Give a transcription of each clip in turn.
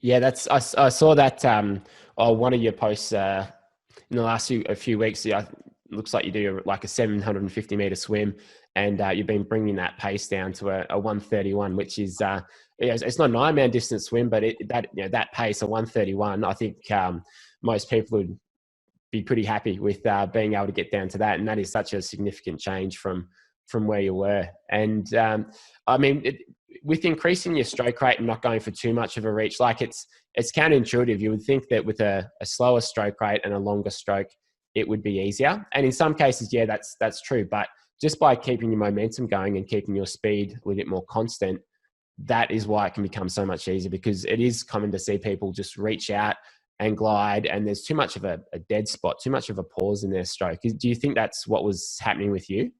Yeah, I saw that one of your posts in the last a few weeks. Yeah, looks like you do like a 750-meter swim, and you've been bringing that pace down to a 131, which is it's not an Ironman distance swim, but that pace, a 131, I think most people would be pretty happy with being able to get down to that, and that is such a significant change from where you were. And I mean, with increasing your stroke rate and not going for too much of a reach, like it's counterintuitive. You would think that with a slower stroke rate and a longer stroke, it would be easier. And in some cases, yeah, that's true. But just by keeping your momentum going and keeping your speed a little bit more constant, that is why it can become so much easier, because it is common to see people just reach out and glide, and there's too much of a dead spot, too much of a pause in their stroke. Do you think that's what was happening with you?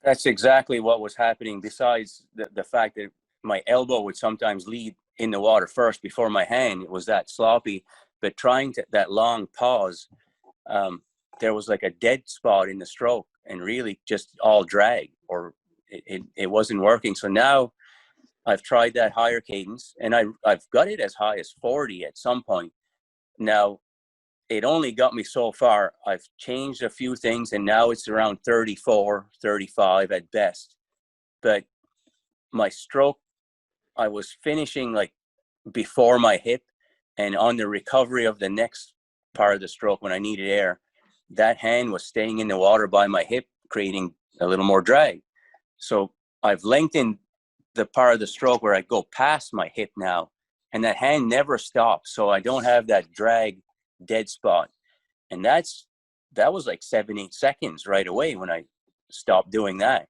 That's exactly what was happening. Besides the fact that my elbow would sometimes lead in the water first before my hand, it was that sloppy. But that long pause, there was like a dead spot in the stroke, and really just all drag, or it wasn't working. So now I've tried that higher cadence, and I've got it as high as 40 at some point. Now, it only got me so far. I've changed a few things, and now it's around 34, 35 at best. But my stroke, I was finishing like before my hip, and on the recovery of the next part of the stroke when I needed air, that hand was staying in the water by my hip, creating a little more drag. So I've lengthened the part of the stroke where I go past my hip now, and that hand never stops. So I don't have that drag dead spot. And that was like 7-8 seconds right away when I stopped doing that.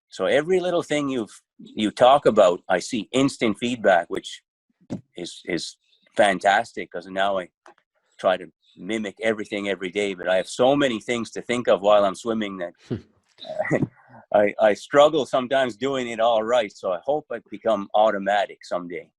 So every little thing you talk about, I see instant feedback, which is fantastic, because now I try to mimic everything every day. But I have so many things to think of while I'm swimming that I struggle sometimes doing it all right. So I hope I become automatic someday.